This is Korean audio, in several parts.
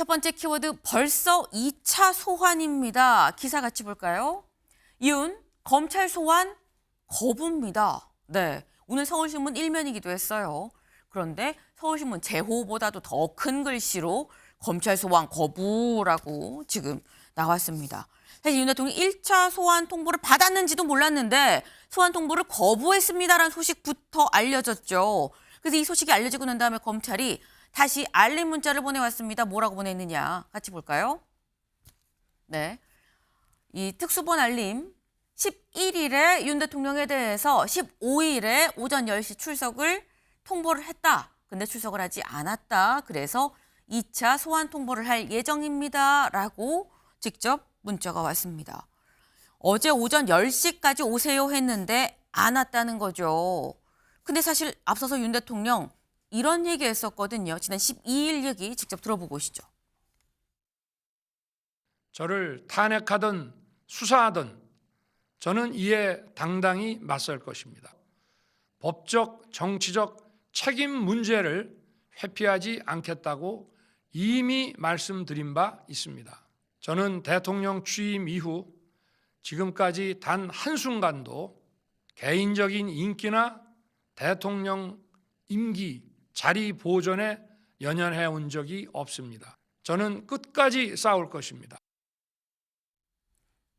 첫 번째 키워드 벌써 2차 소환입니다. 기사 같이 볼까요? 이은 검찰 소환 거부입니다. 네, 오늘 서울신문 1면이기도 했어요. 그런데 서울신문 제호보다도 더 큰 글씨로 검찰 소환 거부라고 지금 나왔습니다. 사실 윤 대통령이 1차 소환 통보를 받았는지도 몰랐는데 소환 통보를 거부했습니다라는 소식부터 알려졌죠. 그래서 이 소식이 알려지고 난 다음에 검찰이 다시 알림 문자를 보내왔습니다. 뭐라고 보냈느냐 같이 볼까요? 네, 이 특수본 알림 11일에 윤 대통령에 대해서 15일에 오전 10시 출석을 통보를 했다. 근데 출석을 하지 않았다. 그래서 2차 소환 통보를 할 예정입니다. 라고 직접 문자가 왔습니다. 어제 오전 10시까지 오세요 했는데 안 왔다는 거죠. 근데 사실 앞서서 윤 대통령 이런 얘기 했었거든요. 지난 12일 얘기 직접 들어보고 오시죠. 저를 탄핵하든 수사하든 저는 이에 당당히 맞설 것입니다. 법적, 정치적 책임 문제를 회피하지 않겠다고 이미 말씀드린 바 있습니다. 저는 대통령 취임 이후 지금까지 단 한순간도 개인적인 인기나 대통령 임기, 자리 보존에 연연해 온 적이 없습니다. 저는 끝까지 싸울 것입니다.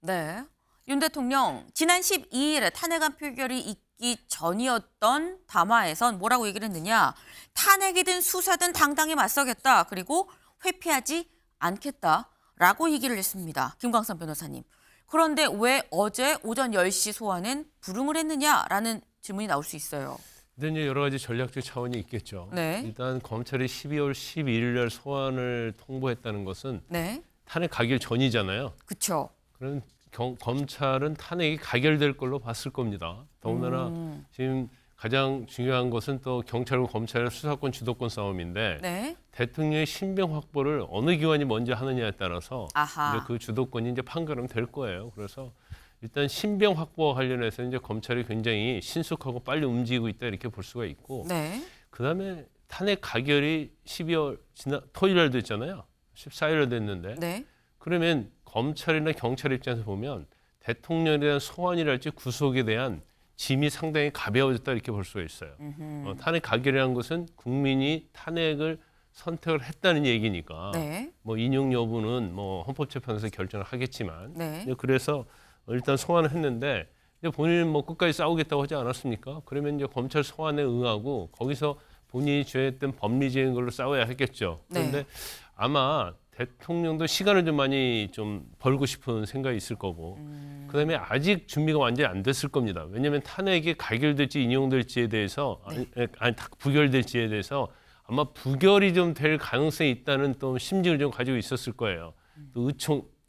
네, 윤 대통령 지난 12일에 탄핵안 표결이 있기 전이었던 담화에선 뭐라고 얘기를 했느냐. 탄핵이든 수사든 당당히 맞서겠다. 그리고 회피하지 않겠다라고 얘기를 했습니다. 김광선 변호사님. 그런데 왜 어제 오전 10시 소환엔 불응을 했느냐라는 질문이 나올 수 있어요. 근데 이제 여러 가지 전략적 차원이 있겠죠. 네. 일단 검찰이 12월 12일 날 소환을 통보했다는 것은 네, 탄핵 가결 전이잖아요. 그렇죠. 그럼 검찰은 탄핵이 가결될 걸로 봤을 겁니다. 더군다나 지금 가장 중요한 것은 또 경찰과 검찰의 수사권 주도권 싸움인데 네, 대통령의 신병 확보를 어느 기관이 먼저 하느냐에 따라서 아하. 이제 그 주도권이 이제 판가름 될 거예요. 그래서 일단 신병 확보와 관련해서 이제 검찰이 굉장히 신속하고 빨리 움직이고 있다 이렇게 볼 수가 있고, 네, 그다음에 탄핵 가결이 12월 토요일 날 됐잖아요. 14일 날 됐는데 네, 그러면 검찰이나 경찰 입장에서 보면 대통령에 대한 소환이랄지 구속에 대한 짐이 상당히 가벼워졌다 이렇게 볼 수가 있어요. 탄핵 가결이라는 것은 국민이 탄핵을 선택을 했다는 얘기니까 네, 뭐 인용 여부는 뭐 헌법재판소에서 결정을 하겠지만 네. 그래서 일단 소환을 했는데 이제 본인은 뭐 끝까지 싸우겠다고 하지 않았습니까? 그러면 이제 검찰 소환에 응하고 거기서 본인이 죄했던 법리적인 걸로 싸워야 했겠죠. 그런데 네. 아마 대통령도 시간을 좀 많이 좀 벌고 싶은 생각이 있을 거고, 그다음에 아직 준비가 완전히 안 됐을 겁니다. 왜냐하면 탄핵이 가결될지 인용될지에 대해서 아니 부결될지에 대해서 아마 부결이 좀 될 가능성이 있다는 또 심증을 좀 가지고 있었을 거예요. 또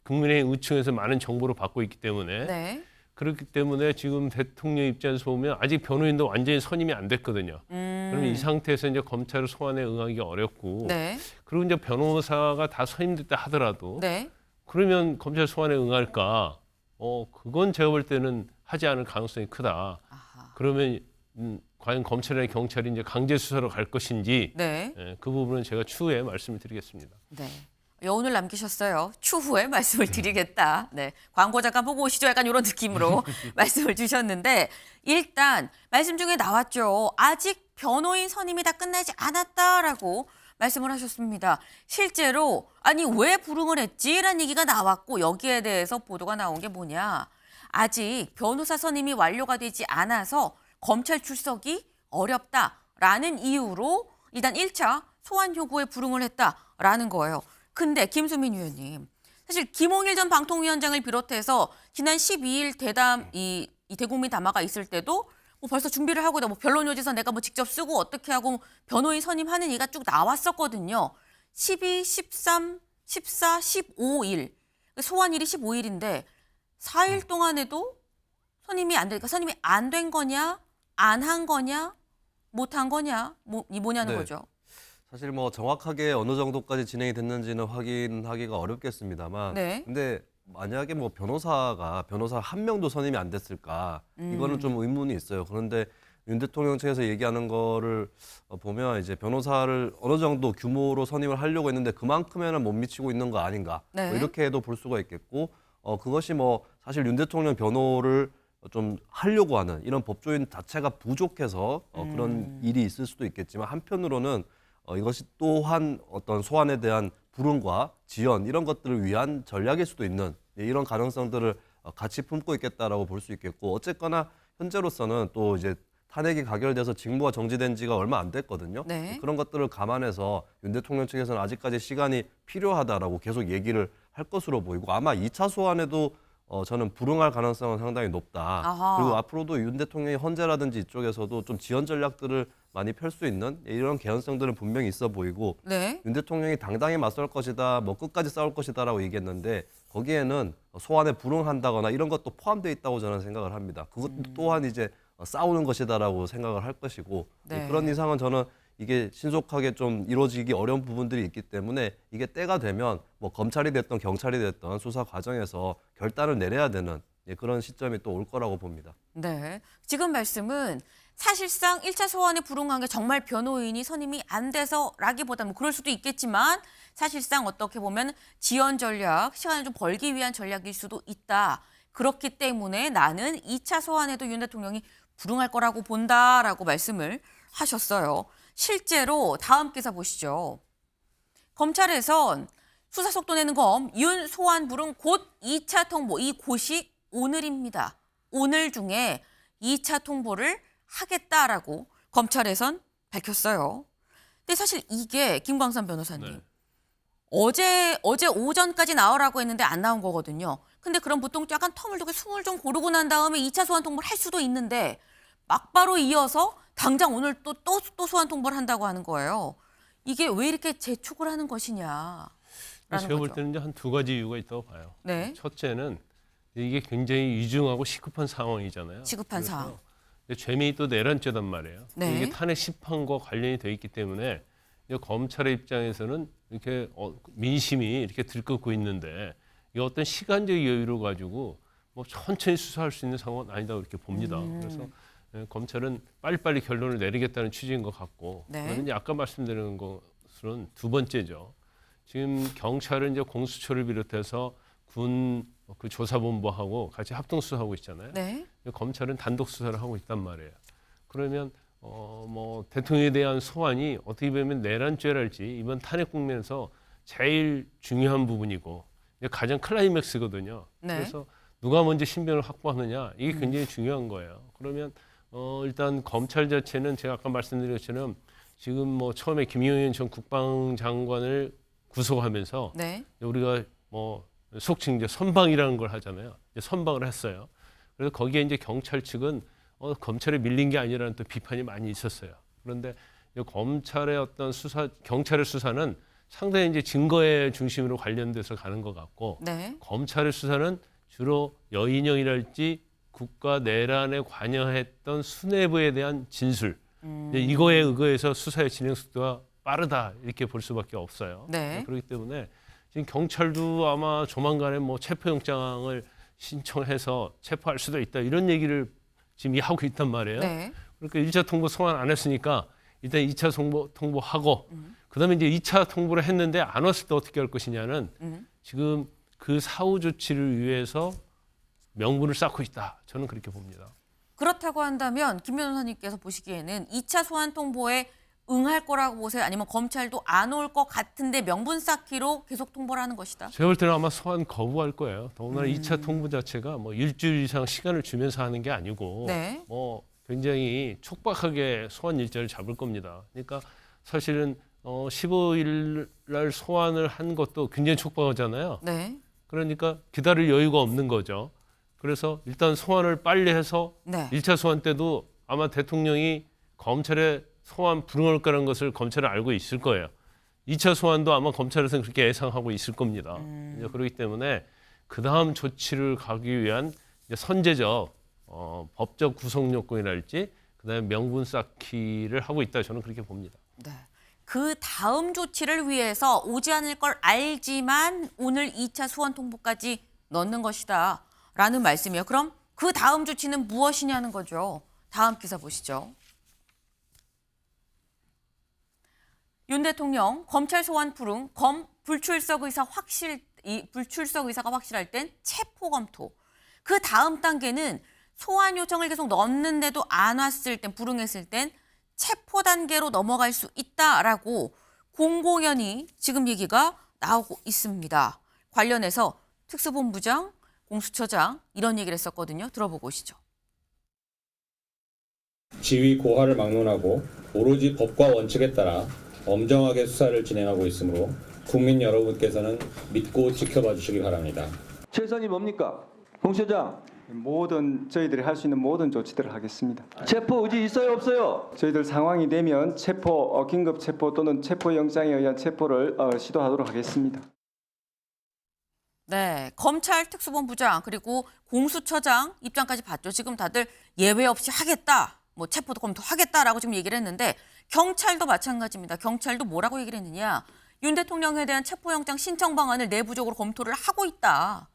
국민의힘 의총에서 많은 정보를 받고 있기 때문에 네. 그렇기 때문에 지금 대통령 입장에서 보면 아직 변호인도 완전히 선임이 안 됐거든요. 그러면 이 상태에서 이제 검찰 소환에 응하기 어렵고, 네. 그리고 이제 변호사가 다 선임됐다 하더라도 네. 그러면 검찰 소환에 응할까? 그건 제가 볼 때는 하지 않을 가능성이 크다. 아하. 그러면 과연 검찰이나 경찰이 이제 강제 수사로 갈 것인지, 네. 그 부분은 제가 추후에 말씀을 드리겠습니다. 네. 여운을 남기셨어요. 추후에 말씀을 드리겠다. 네. 광고 잠깐 보고 오시죠. 약간 이런 느낌으로 말씀을 주셨는데, 일단 말씀 중에 나왔죠. 아직 변호인 선임이 다 끝나지 않았다라고 말씀을 하셨습니다. 실제로 아니 왜 불응을 했지라는 얘기가 나왔고, 여기에 대해서 보도가 나온 게 뭐냐. 아직 변호사 선임이 완료가 되지 않아서 검찰 출석이 어렵다라는 이유로 일단 1차 소환 요구에 불응을 했다라는 거예요. 근데 김수민 위원님, 사실 김홍일 전 방통위원장을 비롯해서 지난 12일 대담 이 대국민 담화가 있을 때도 뭐 벌써 준비를 하고 있다. 뭐 변론 요지서 내가 뭐 직접 쓰고 어떻게 하고 변호인 선임하는 얘기가 쭉 나왔었거든요. 12, 13, 14, 15일 소환일이 15일인데 4일 동안에도 선임이 안 되니까 선임이 안 된 거냐, 안 한 거냐, 못 한 거냐, 뭐냐는 네. 거죠. 사실 뭐 정확하게 어느 정도까지 진행이 됐는지는 확인하기가 어렵겠습니다만, 네. 근데 만약에 뭐 변호사 한 명도 선임이 안 됐을까, 이거는 좀 의문이 있어요. 그런데 윤 대통령 측에서 얘기하는 거를 보면 이제 변호사를 어느 정도 규모로 선임을 하려고 했는데 그만큼에는 못 미치고 있는 거 아닌가. 네. 뭐 이렇게도 볼 수가 있겠고 그것이 뭐 사실 윤 대통령 변호를 좀 하려고 하는 이런 법조인 자체가 부족해서 그런 일이 있을 수도 있겠지만 한편으로는 이것이 또한 어떤 소환에 대한 불응과 지연 이런 것들을 위한 전략일 수도 있는 이런 가능성들을 같이 품고 있겠다라고 볼 수 있겠고 어쨌거나 현재로서는 또 이제 탄핵이 가결돼서 직무가 정지된 지가 얼마 안 됐거든요. 네. 그런 것들을 감안해서 윤 대통령 측에서는 아직까지 시간이 필요하다라고 계속 얘기를 할 것으로 보이고 아마 2차 소환에도 저는 불응할 가능성은 상당히 높다. 아하. 그리고 앞으로도 윤 대통령이 헌재라든지 이쪽에서도 좀 지연 전략들을 많이 펼 수 있는 이런 개연성들은 분명히 있어 보이고 네. 윤 대통령이 당당히 맞설 것이다, 뭐 끝까지 싸울 것이다라고 얘기했는데 거기에는 소환에 불응한다거나 이런 것도 포함되어 있다고 저는 생각을 합니다. 그것 또한 이제 싸우는 것이다라고 생각을 할 것이고 네. 그런 이상은 저는 이게 신속하게 좀 이루어지기 어려운 부분들이 있기 때문에 이게 때가 되면 뭐 검찰이 됐던 경찰이 됐던 수사 과정에서 결단을 내려야 되는 그런 시점이 또 올 거라고 봅니다. 네. 지금 말씀은 사실상 1차 소환에 불응한 게 정말 변호인이 선임이 안 돼서라기보다는 뭐 그럴 수도 있겠지만 사실상 어떻게 보면 지연 전략, 시간을 좀 벌기 위한 전략일 수도 있다. 그렇기 때문에 나는 2차 소환에도 윤 대통령이 불응할 거라고 본다라고 말씀을 하셨어요. 실제로 다음 기사 보시죠. 검찰에선 수사 속도 내는 검, 윤 소환 불응 곧 2차 통보. 이 곧이 오늘입니다. 오늘 중에 2차 통보를 하겠다라고 검찰에선 밝혔어요. 근데 사실 이게 김광삼 변호사님 네. 어제 오전까지 나오라고 했는데 안 나온 거거든요. 근데 그럼 보통 약간 텀을 두고 숨을 좀 고르고 난 다음에 2차 소환 통보를 할 수도 있는데 막바로 이어서 당장 오늘 또 소환 통보를 한다고 하는 거예요. 이게 왜 이렇게 재촉을 하는 것이냐. 제가 볼 때는 한 두 가지 이유가 있다고 봐요. 네. 첫째는 이게 굉장히 위중하고 시급한 상황이잖아요. 시급한 그래서 상황. 죄명이 또 내란죄단 말이에요. 네. 이게 탄핵 심판과 관련이 돼 있기 때문에 이제 검찰의 입장에서는 이렇게 민심이 이렇게 들끓고 있는데 이 어떤 시간적 여유를 가지고 뭐 천천히 수사할 수 있는 상황은 아니다 이렇게 봅니다. 그래서 검찰은 빨리빨리 결론을 내리겠다는 취지인 것 같고, 네. 그러면 이제 아까 말씀드린 것은 두 번째죠. 지금 경찰은 이제 공수처를 비롯해서 군 그 조사본부하고 같이 합동 수사하고 있잖아요. 네. 검찰은 단독 수사를 하고 있단 말이에요. 그러면 뭐 대통령에 대한 소환이 어떻게 보면 내란죄랄지 이번 탄핵 국면에서 제일 중요한 부분이고 가장 클라이맥스거든요. 네. 그래서 누가 먼저 신변을 확보하느냐 이게 굉장히 중요한 거예요. 그러면 일단 검찰 자체는 제가 아까 말씀드린 것처럼 지금 뭐 처음에 김용현 전 국방장관을 구속하면서 네. 우리가 뭐 속칭 이제 선방이라는 걸 하잖아요. 이제 선방을 했어요. 그래서 거기에 이제 경찰 측은 검찰에 밀린 게 아니라는 또 비판이 많이 있었어요. 그런데 검찰의 어떤 수사, 경찰의 수사는 상당히 이제 증거의 중심으로 관련돼서 가는 것 같고, 네. 검찰의 수사는 주로 여인형이랄지 국가 내란에 관여했던 수뇌부에 대한 진술, 이제 이거에 의거해서 수사의 진행 속도가 빠르다 이렇게 볼 수밖에 없어요. 네. 그렇기 때문에 지금 경찰도 아마 조만간에 뭐 체포영장을 신청해서 체포할 수도 있다 이런 얘기를 지금 하고 있단 말이에요. 네. 그러니까 1차 통보 소환 안 했으니까 일단 2차 통보하고 그다음에 이제 2차 통보를 했는데 안 왔을 때 어떻게 할 것이냐는 지금 그 사후 조치를 위해서 명분을 쌓고 있다. 저는 그렇게 봅니다. 그렇다고 한다면 김 변호사님께서 보시기에는 2차 소환 통보에 응할 거라고 보세요? 아니면 검찰도 안 올 것 같은데 명분 쌓기로 계속 통보를 하는 것이다? 제가 볼 때는 아마 소환 거부할 거예요. 더군다나 2차 통보 자체가 뭐 일주일 이상 시간을 주면서 하는 게 아니고 네. 뭐 굉장히 촉박하게 소환 일자를 잡을 겁니다. 그러니까 사실은 15일 날 소환을 한 것도 굉장히 촉박하잖아요. 네. 그러니까 기다릴 여유가 없는 거죠. 그래서 일단 소환을 빨리 해서 네. 1차 소환 때도 아마 대통령이 검찰에 소환 불응할 거라는 것을 검찰은 알고 있을 거예요. 2차 소환도 아마 검찰에서는 그렇게 예상하고 있을 겁니다. 이제 그렇기 때문에 그 다음 조치를 가기 위한 이제 선제적 법적 구속 요건이랄지 그다음에 명분 쌓기를 하고 있다 저는 그렇게 봅니다. 네. 그 다음 조치를 위해서 오지 않을 걸 알지만 오늘 2차 소환 통보까지 넣는 것이다 라는 말씀이에요. 그럼 그 다음 조치는 무엇이냐는 거죠. 다음 기사 보시죠. 윤 대통령 검찰 소환 불응 불출석 의사가 확실할 땐 체포 검토. 그 다음 단계는 소환 요청을 계속 넣었는데도 안 왔을 땐 불응했을 땐 체포 단계로 넘어갈 수 있다라고 공공연히 지금 얘기가 나오고 있습니다. 관련해서 특수본부장, 공수처장 이런 얘기를 했었거든요. 들어보고 오시죠. 지위 고하를 막론하고 오로지 법과 원칙에 따라 엄정하게 수사를 진행하고 있으므로 국민 여러분께서는 믿고 지켜봐 주시기 바랍니다. 최선이 뭡니까? 공수처장, 모든 저희들이 할 수 있는 모든 조치들을 하겠습니다. 체포 의지 있어요 없어요? 저희들 상황이 되면 체포, 긴급 체포 또는 체포 영장에 의한 체포를 시도하도록 하겠습니다. 네, 검찰 특수본부장 그리고 공수처장 입장까지 봤죠. 지금 다들 예외 없이 하겠다, 뭐 체포도 검토하겠다라고 지금 얘기를 했는데 경찰도 마찬가지입니다. 경찰도 뭐라고 얘기를 했느냐? 윤 대통령에 대한 체포영장 신청 방안을 내부적으로 검토를 하고 있다.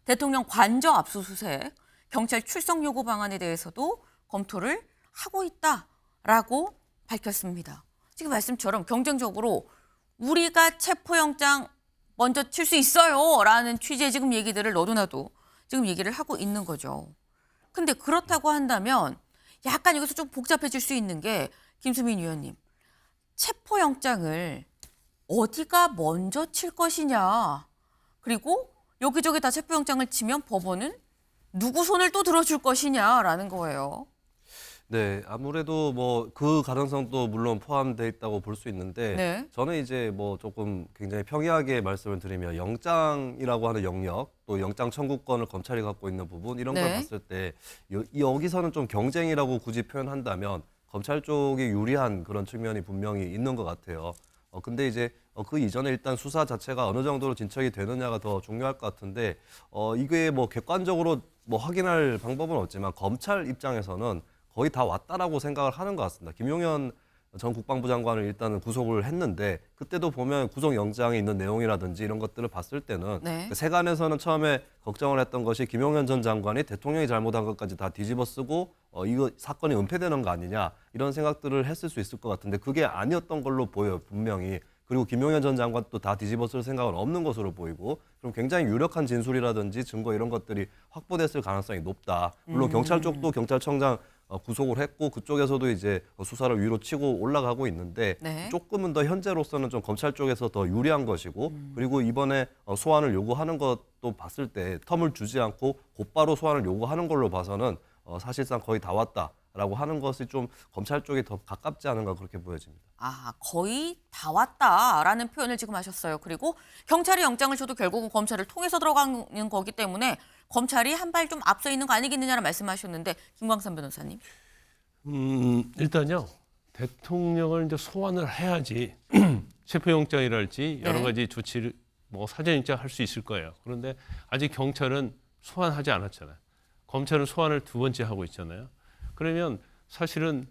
대통령 관저 압수수색, 경찰 출석 요구 방안에 대해서도 검토를 하고 있다라고 밝혔습니다. 지금 말씀처럼 경쟁적으로 우리가 체포영장 먼저 칠 수 있어요라는 취지의 지금 얘기들을 너도나도 지금 얘기를 하고 있는 거죠. 근데 그렇다고 한다면 약간 여기서 좀 복잡해질 수 있는 게 김수민 위원님, 체포영장을 어디가 먼저 칠 것이냐, 그리고 여기저기 다 체포영장을 치면 법원은 누구 손을 또 들어줄 것이냐라는 거예요. 네, 아무래도 뭐 그 가능성도 물론 포함되어 있다고 볼 수 있는데 네. 저는 이제 뭐 조금 굉장히 평이하게 말씀을 드리면 영장이라고 하는 영역 또 영장 청구권을 검찰이 갖고 있는 부분 이런 걸 네. 봤을 때 여기서는 좀 경쟁이라고 굳이 표현한다면 검찰 쪽이 유리한 그런 측면이 분명히 있는 것 같아요. 근데 이제 그 이전에 일단 수사 자체가 어느 정도로 진척이 되느냐가 더 중요할 것 같은데 이게 뭐 객관적으로 뭐 확인할 방법은 없지만 검찰 입장에서는 거의 다 왔다라고 생각을 하는 것 같습니다. 김용현 전 국방부 장관을 일단은 구속을 했는데 그때도 보면 구속영장에 있는 내용이라든지 이런 것들을 봤을 때는 네. 세간에서는 처음에 걱정을 했던 것이 김용현 전 장관이 대통령이 잘못한 것까지 다 뒤집어 쓰고 이거 사건이 은폐되는 거 아니냐 이런 생각들을 했을 수 있을 것 같은데 그게 아니었던 걸로 보여요, 분명히. 그리고 김용현 전 장관도 다 뒤집어 쓸 생각은 없는 것으로 보이고 그럼 굉장히 유력한 진술이라든지 증거 이런 것들이 확보됐을 가능성이 높다. 물론 경찰 쪽도 경찰청장 구속을 했고 그쪽에서도 이제 수사를 위로 치고 올라가고 있는데 네. 조금은 더 현재로서는 좀 검찰 쪽에서 더 유리한 것이고 그리고 이번에 소환을 요구하는 것도 봤을 때 텀을 주지 않고 곧바로 소환을 요구하는 걸로 봐서는 사실상 거의 다 왔다라고 하는 것이 좀 검찰 쪽에 더 가깝지 않은가 그렇게 보여집니다. 아, 거의 다 왔다라는 표현을 지금 하셨어요. 그리고 경찰이 영장을 줘도 결국은 검찰을 통해서 들어가는 거기 때문에 검찰이 한 발 좀 앞서 있는 거 아니겠느냐는 말씀하셨는데 김광삼 변호사님. 일단요. 대통령을 이제 소환을 해야지 체포영장이랄지 여러 네. 가지 조치를 뭐 사전영장 할 수 있을 거예요. 그런데 아직 경찰은 소환하지 않았잖아요. 검찰은 소환을 두 번째 하고 있잖아요. 그러면 사실은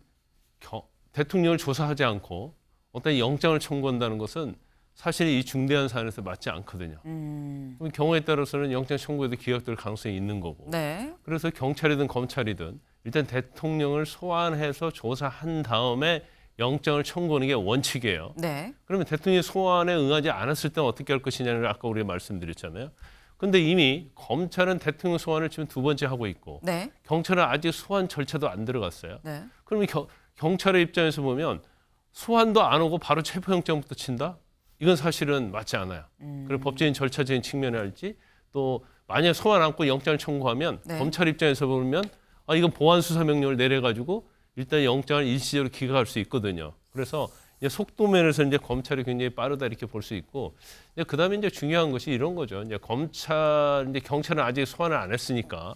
대통령을 조사하지 않고 어떤 영장을 청구한다는 것은 사실 이 중대한 사안에서 맞지 않거든요. 그럼 경우에 따라서는 영장 청구에도 기각될 가능성이 있는 거고. 네. 그래서 경찰이든 검찰이든 일단 대통령을 소환해서 조사한 다음에 영장을 청구하는 게 원칙이에요. 네. 그러면 대통령이 소환에 응하지 않았을 때는 어떻게 할 것이냐를 아까 우리가 말씀드렸잖아요. 근데 이미 검찰은 대통령 소환을 지금 두 번째 하고 있고 네. 경찰은 아직 소환 절차도 안 들어갔어요. 네. 그러면 경찰의 입장에서 보면 소환도 안 오고 바로 체포영장부터 친다? 이건 사실은 맞지 않아요. 그리고 법적인 절차적인 측면에 할지 또 만약 소환 않고 영장을 청구하면 네. 검찰 입장에서 보면 이건 보안 수사 명령을 내려가지고 일단 영장을 일시적으로 기각할 수 있거든요. 그래서 이제 속도면에서 이제 검찰이 굉장히 빠르다 이렇게 볼 수 있고, 그다음에 이제 중요한 것이 이런 거죠. 이제 경찰은 아직 소환을 안 했으니까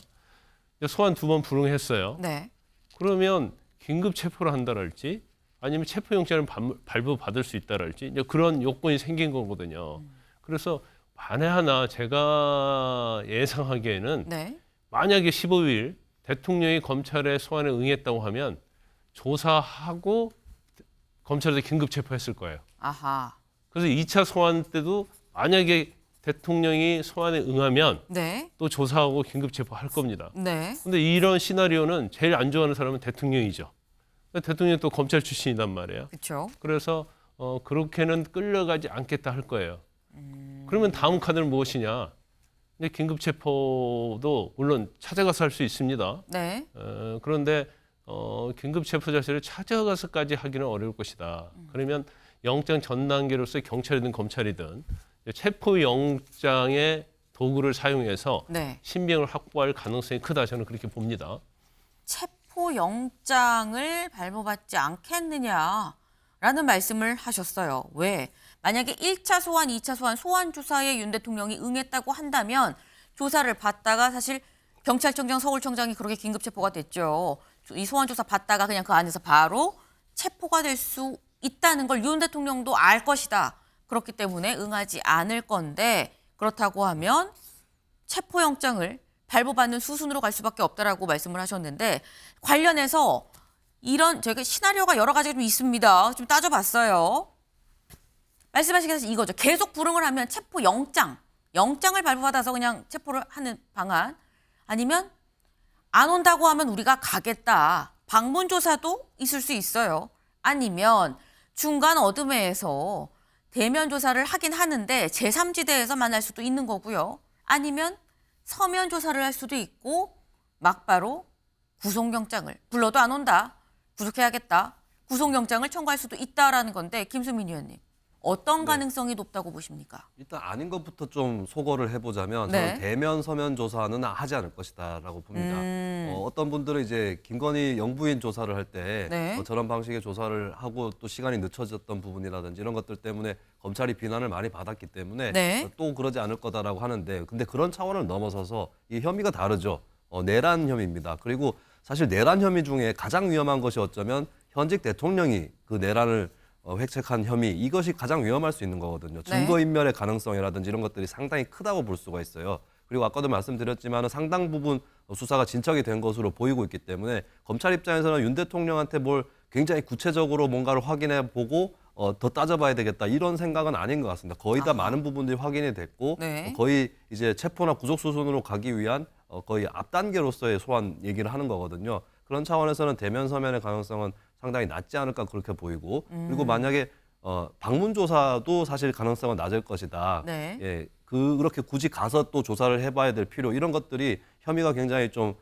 이제 소환 두 번 불응했어요. 네. 그러면 긴급 체포를 한다랄지 아니면 체포영장을 발부받을 수 있다랄지 이제 그런 요건이 생긴 거거든요. 그래서 만에 하나 제가 예상하기에는 네. 만약에 15일 대통령이 검찰의 소환에 응했다고 하면 조사하고 검찰에서 긴급 체포했을 거예요. 아하. 그래서 2차 소환 때도 만약에 대통령이 소환에 응하면 네. 또 조사하고 긴급 체포할 겁니다. 네. 근데 이런 시나리오는 제일 안 좋아하는 사람은 대통령이죠. 대통령 또 검찰 출신이란 말이에요. 그렇죠. 그래서 그렇게는 끌려가지 않겠다 할 거예요. 그러면 다음 카드는 무엇이냐? 근데 긴급 체포도 물론 찾아가서 할 수 있습니다. 네. 그런데 긴급 체포 자체를 찾아가서까지 하기는 어려울 것이다. 그러면 영장 전 단계로서 경찰이든 검찰이든 체포 영장의 도구를 사용해서 네. 신병을 확보할 가능성이 크다. 저는 그렇게 봅니다. 체포 영장을 발부받지 않겠느냐라는 말씀을 하셨어요. 왜? 만약에 1차 소환, 2차 소환, 소환 조사에 윤 대통령이 응했다고 한다면 조사를 받다가 사실 경찰청장, 서울청장이 그렇게 긴급 체포가 됐죠. 이 소환 조사 받다가 그냥 그 안에서 바로 체포가 될 수 있다는 걸 윤 대통령도 알 것이다. 그렇기 때문에 응하지 않을 건데 그렇다고 하면 체포영장을 발부받는 수순으로 갈 수밖에 없다라고 말씀을 하셨는데 관련해서 이런 저희가 시나리오가 여러 가지가 좀 있습니다. 좀 따져봤어요. 말씀하시기에서 이거죠. 계속 불응을 하면 영장을 발부받아서 그냥 체포를 하는 방안 아니면 안 온다고 하면 우리가 가겠다. 방문 조사도 있을 수 있어요. 아니면 중간 어둠에서 대면 조사를 하긴 하는데 제3지대에서 만날 수도 있는 거고요. 아니면 서면 조사를 할 수도 있고 막바로 구속영장을 불러도 안 온다. 구속해야겠다. 구속영장을 청구할 수도 있다라는 건데 김수민 의원님 어떤 가능성이 높다고 보십니까? 일단 아닌 것부터 좀 소거를 해보자면 네. 저는 대면 서면 조사는 하지 않을 것이다라고 봅니다. 어떤 분들은 이제 김건희 영부인 조사를 할 때 네. 저런 방식의 조사를 하고 또 시간이 늦춰졌던 부분이라든지 이런 것들 때문에 검찰이 비난을 많이 받았기 때문에 네. 또 그러지 않을 거다라고 하는데 근데 그런 차원을 넘어서서 이 혐의가 다르죠. 내란 혐의입니다. 그리고 사실 내란 혐의 중에 가장 위험한 것이 어쩌면 현직 대통령이 그 내란을 획책한 혐의 이것이 가장 위험할 수 있는 거거든요. 증거인멸의 가능성이라든지 이런 것들이 상당히 크다고 볼 수가 있어요. 그리고 아까도 말씀드렸지만 상당 부분 수사가 진척이 된 것으로 보이고 있기 때문에 검찰 입장에서는 윤 대통령한테 뭘 굉장히 구체적으로 뭔가를 확인해 보고 더 따져봐야 되겠다 이런 생각은 아닌 것 같습니다. 거의 다 많은 부분들이 확인이 됐고 네. 거의 이제 체포나 구속 수순으로 가기 위한 거의 앞 단계로서의 소환 얘기를 하는 거거든요. 그런 차원에서는 대면 서면의 가능성은 상당히 낮지 않을까 그렇게 보이고 그리고 만약에 방문 조사도 사실 가능성은 낮을 것이다. 네. 예, 그렇게 굳이 가서 또 조사를 해봐야 될 필요 이런 것들이 혐의가 굉장히 좀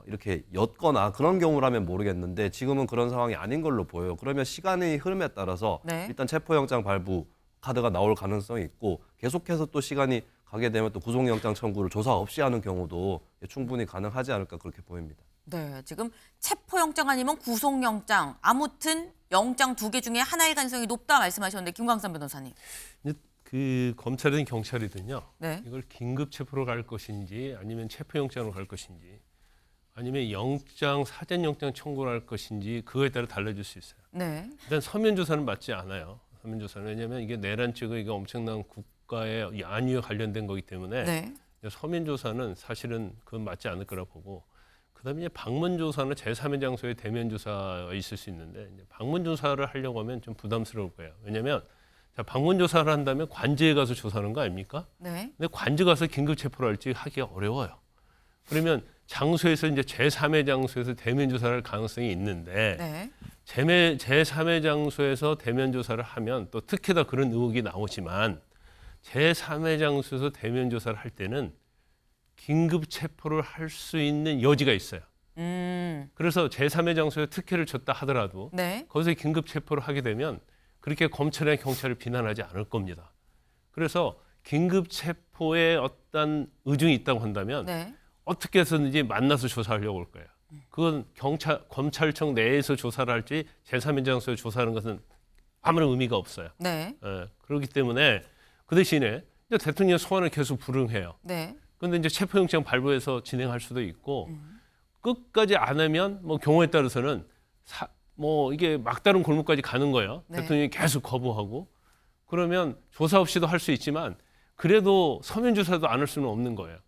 이렇게 옅거나 그런 경우라면 모르겠는데 지금은 그런 상황이 아닌 걸로 보여요. 그러면 시간의 흐름에 따라서 네. 일단 체포영장 발부 카드가 나올 가능성이 있고 계속해서 또 시간이 가게 되면 또 구속영장 청구를 조사 없이 하는 경우도 충분히 가능하지 않을까 그렇게 보입니다. 네, 지금 체포영장 아니면 구속영장 아무튼 영장 2개 중에 하나일 가능성이 높다 말씀하셨는데 김광삼 변호사님. 그 검찰이든 경찰이든요. 네. 이걸 긴급 체포로 갈 것인지 아니면 체포영장으로 갈 것인지 아니면 영장 사전영장 청구를 할 것인지 그거에 따라 달라질 수 있어요. 네. 일단 서면 조사는 맞지 않아요. 서면 조사는 왜냐하면 이게 내란 측의 이게 엄청난 국가의 안위와 관련된 거기 때문에 네. 서면 조사는 사실은 그건 맞지 않을 거라 보고 그다음에 이제 방문 조사는 제3의 장소에 대면 조사가 있을 수 있는데 이제 방문 조사를 하려고 하면 좀 부담스러울 거예요. 왜냐하면 자, 방문 조사를 한다면 관제에 가서 조사하는 거 아닙니까? 네. 근데 관제 가서 긴급 체포를 할지 하기가 어려워요. 그러면 장소에서 이제 제3의 장소에서 대면 조사를 할 가능성이 있는데 네. 제3의 장소에서 대면 조사를 하면 또 특히나 그런 의혹이 나오지만 제3의 장소에서 대면 조사를 할 때는 긴급 체포를 할 수 있는 여지가 있어요. 그래서 제3의 장소에 특혜를 줬다 하더라도 네. 거기서 긴급 체포를 하게 되면 그렇게 검찰이나 경찰을 비난하지 않을 겁니다. 그래서 긴급 체포에 어떤 의중이 있다고 한다면 네. 어떻게 해서든지 만나서 조사하려고 할 거예요. 그건 검찰청 내에서 조사를 할지 제3의 장소에 조사하는 것은 아무런 의미가 없어요. 네. 그렇기 때문에 그 대신에 이제 대통령 소환을 계속 불응해요. 네. 그런데 이제 체포영장 발부해서 진행할 수도 있고 끝까지 안 하면 뭐 경우에 따라서는 뭐 이게 막다른 골목까지 가는 거예요. 네. 대통령이 계속 거부하고 그러면 조사 없이도 할 수 있지만 그래도 서면 조사도 안 할 수는 없는 거예요.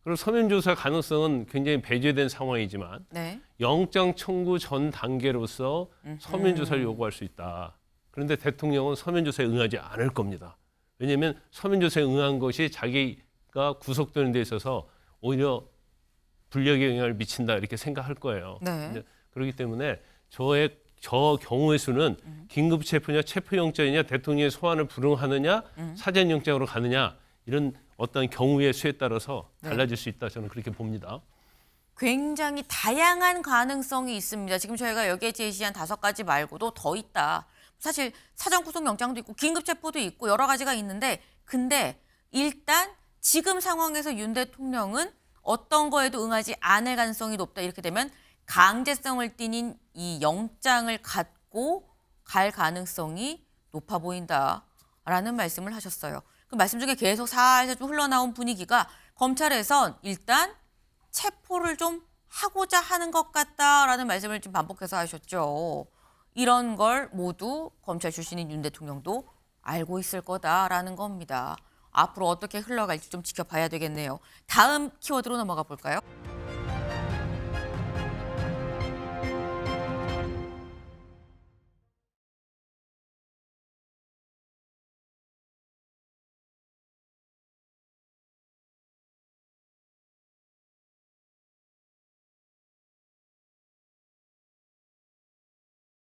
그리고 서면 조사 가능성은 굉장히 배제된 상황이지만 네. 영장 청구 전 단계로서 서면 조사를 요구할 수 있다. 그런데 대통령은 서면 조사에 응하지 않을 겁니다. 왜냐하면 서면 조사에 응한 것이 자기가 구속되는 데 있어서 오히려 불리하게 영향을 미친다 이렇게 생각할 거예요. 네. 그렇기 때문에 저 경우의 수는 긴급 체포냐 체포영장이냐 대통령의 소환을 불응하느냐 사전영장으로 가느냐 이런 어떤 경우의 수에 따라서 달라질 수 있다 저는 그렇게 봅니다. 굉장히 다양한 가능성이 있습니다. 지금 저희가 여기에 제시한 5가지 말고도 더 있다. 사실 사전 구속 영장도 있고 긴급 체포도 있고 여러 가지가 있는데 근데 일단 지금 상황에서 윤 대통령은 어떤 거에도 응하지 않을 가능성이 높다. 이렇게 되면 강제성을 띠는 이 영장을 갖고 갈 가능성이 높아 보인다라는 말씀을 하셨어요. 그 말씀 중에 계속 살살 좀 흘러나온 분위기가 검찰에선 일단 체포를 좀 하고자 하는 것 같다라는 말씀을 좀 반복해서 하셨죠. 이런 걸 모두 검찰 출신인 윤 대통령도 알고 있을 거다라는 겁니다. 앞으로 어떻게 흘러갈지 좀 지켜봐야 되겠네요. 다음 키워드로 넘어가 볼까요?